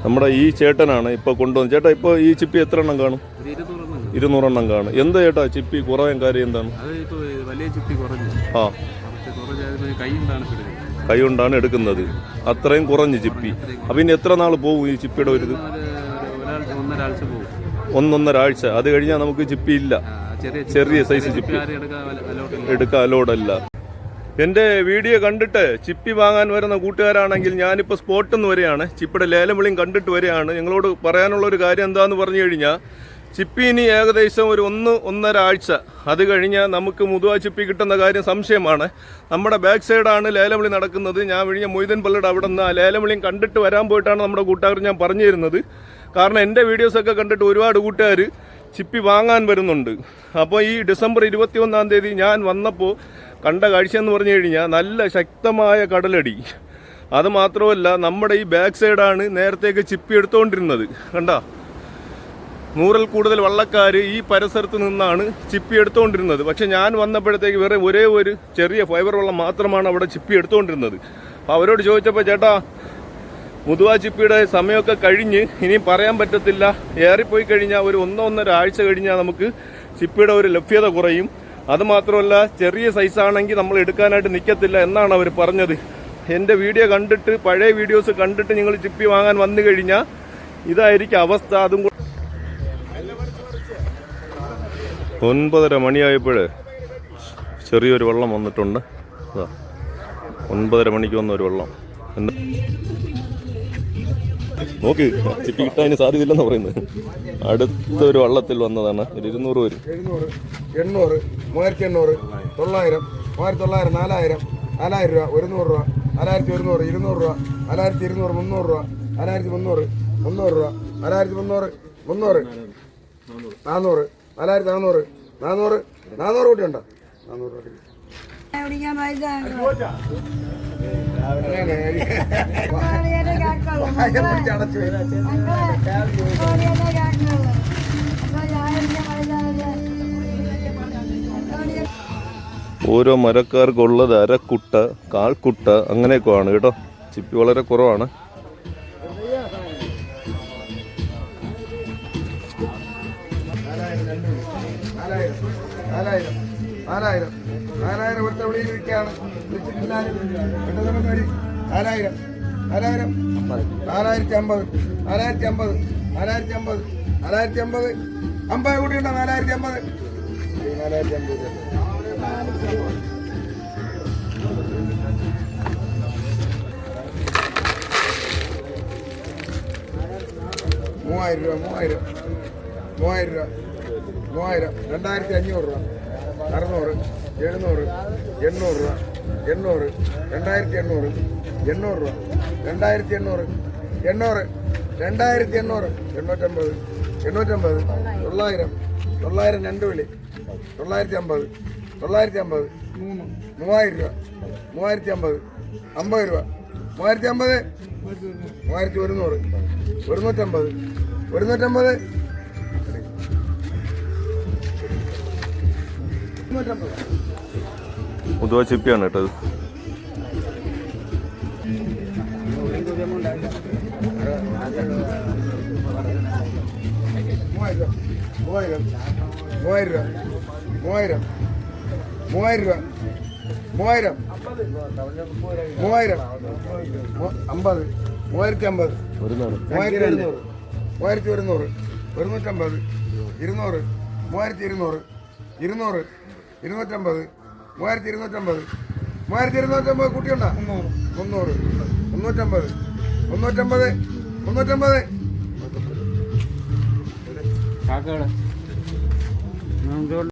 നമ്മുടെ ഈ ചേട്ടനാണ് ഇപ്പോൾ കൊണ്ടുവന്നത്. ചേട്ടാ, ഇപ്പോൾ ഈ ചിപ്പി എത്ര എണ്ണം കാണും? 200 എണ്ണം കാണും. എന്താ ചേട്ടാ ചിപ്പി കുറയാൻ കാര്യം എന്താണ്? ആ, കൈ കൊണ്ടാണ് എടുക്കുന്നത്. അത്രയും കുറഞ്ഞ് ചിപ്പി. അപ്പം ഇനി എത്ര നാൾ പോകും ഈ ചിപ്പിയുടെ ഒരു ഇത്? 1-1.5 ആഴ്ച. അത് കഴിഞ്ഞാൽ നമുക്ക് ചിപ്പി ഇല്ല. ചെറിയ സൈസ് ചിപ്പി എടുക്കാൻ അലോഡല്ല. എൻ്റെ വീഡിയോ കണ്ടിട്ട് ചിപ്പി വാങ്ങാൻ വരുന്ന കൂട്ടുകാരാണെങ്കിൽ ഞാനിപ്പോൾ സ്പോട്ടിൽ നിന്ന് വരികയാണ്. ചിപ്പിയുടെ ലേലം വിളിയും കണ്ടിട്ട് വരികയാണ്. നിങ്ങളോട് പറയാനുള്ള ഒരു കാര്യം എന്താണെന്ന് പറഞ്ഞു കഴിഞ്ഞാൽ, ചിപ്പി ഇനി ഏകദേശം ഒരു 1-1.5 ആഴ്ച അത് കഴിഞ്ഞാൽ നമുക്ക് മുതുവ ചിപ്പി കിട്ടുന്ന കാര്യം സംശയമാണ്. നമ്മുടെ ബാക്ക് സൈഡാണ് ലേലം വിളി നടക്കുന്നത്. ഞാൻ വിഴിഞ്ഞ മൊയ്തൻ പള്ളിയുടെ അവിടെ നിന്ന് ആ ലേലം വിളിയും കണ്ടിട്ട് വരാൻ പോയിട്ടാണ് നമ്മുടെ കൂട്ടുകാർ ഞാൻ പറഞ്ഞു തരുന്നത്. കാരണം എൻ്റെ വീഡിയോസൊക്കെ കണ്ടിട്ട് ഒരുപാട് കൂട്ടുകാർ ചിപ്പി വാങ്ങാൻ വരുന്നുണ്ട്. അപ്പോൾ ഈ ഡിസംബർ 21-ാം തീയതി ഞാൻ വന്നപ്പോൾ കണ്ട കാഴ്ച എന്ന് പറഞ്ഞു കഴിഞ്ഞാൽ നല്ല ശക്തമായ കടലടി. അത് മാത്രമല്ല, നമ്മുടെ ഈ ബാക്ക് സൈഡാണ് നേരത്തേക്ക് ചിപ്പി എടുത്തുകൊണ്ടിരുന്നത്. കണ്ട, 100-ൽ കൂടുതൽ വള്ളക്കാർ ഈ പരിസരത്ത് നിന്നാണ് ചിപ്പി എടുത്തുകൊണ്ടിരുന്നത്. പക്ഷെ ഞാൻ വന്നപ്പോഴത്തേക്ക് ഒരേ ഒരു ചെറിയ ഫൈബർ വള്ളം മാത്രമാണ് അവിടെ ചിപ്പി എടുത്തുകൊണ്ടിരുന്നത്. അപ്പോൾ അവരോട് ചോദിച്ചപ്പോൾ, ചേട്ടാ മുതുവ ചിപ്പിയുടെ സമയമൊക്കെ കഴിഞ്ഞ് ഇനിയും പറയാൻ പറ്റത്തില്ല, ഏറിപ്പോയി കഴിഞ്ഞാൽ ഒരു 1-1.5 ആഴ്ച കഴിഞ്ഞാൽ നമുക്ക് ചിപ്പിയുടെ ഒരു ലഭ്യത കുറയും. അതുമാത്രമല്ല, ചെറിയ സൈസാണെങ്കിൽ നമ്മൾ എടുക്കാനായിട്ട് നിൽക്കത്തില്ല എന്നാണ് അവർ പറഞ്ഞത്. എൻ്റെ വീഡിയോ കണ്ടിട്ട്, പഴയ വീഡിയോസ് കണ്ടിട്ട് നിങ്ങൾ ചിപ്പി വാങ്ങാൻ വന്നു കഴിഞ്ഞാൽ ഇതായിരിക്കും അവസ്ഥ. അതും 9:30 മണിയായപ്പോൾ ചെറിയൊരു വെള്ളം വന്നിട്ടുണ്ട്. 9:30 മണിക്ക് വന്ന ഒരു വെള്ളം. നോക്ക്, ചിപ്പി കിട്ടാൻ സാധ്യതയില്ലെന്ന് പറയുന്നത്. അടുത്തൊരു വള്ളത്തിൽ വന്നതാണ്. 200 വരും. 800, 3800, 900, 3900, 4000, 4000 രൂപ, 100 രൂപ, 4100, 200 രൂപ, 4200, 300 രൂപ, 4300, 300 രൂപ, 4300, 300, 400, 4400, 400, 400 കൂട്ടിയുണ്ടോ? 400 രൂപ. ഓരോ മരക്കാർക്കുള്ളത് അരക്കുട്ട, കാൽക്കുട്ട, അങ്ങനെയൊക്കെയാണ് കേട്ടോ. ചിപ്പി വളരെ കുറവാണ്. ഇവിടുത്തെ വിളിയിരിക്കുകയാണ്. 4000, 4000, 4050, 4050, 4050, 4050, 50 കൂട്ടിയുണ്ടോ? 4050, 4050. 3000 രൂപ, 3000, 3000 രൂപ, 3000, 2500 രൂപ, 600, 700, 800 രൂപ, 800, 2800, 800 രൂപ, 2800, 800, 2800, 850, 850, 900, 900 രണ്ട് വിളി, 950, 950, 3000 രൂപ, 3050, 50 രൂപ, 3050, 3100, 150, 150, മുതുവ ചിപ്പിയാണ് കേട്ടത്. 3000 രൂപ, 3000, 3000 രൂപ, 3000, 3000, 50, 3050, 3100, 1100, 150, 200, 200, 3200, 200, 250, 3250, 3250 കൂട്ടിയുണ്ടോ? 300, 350, 350, 350.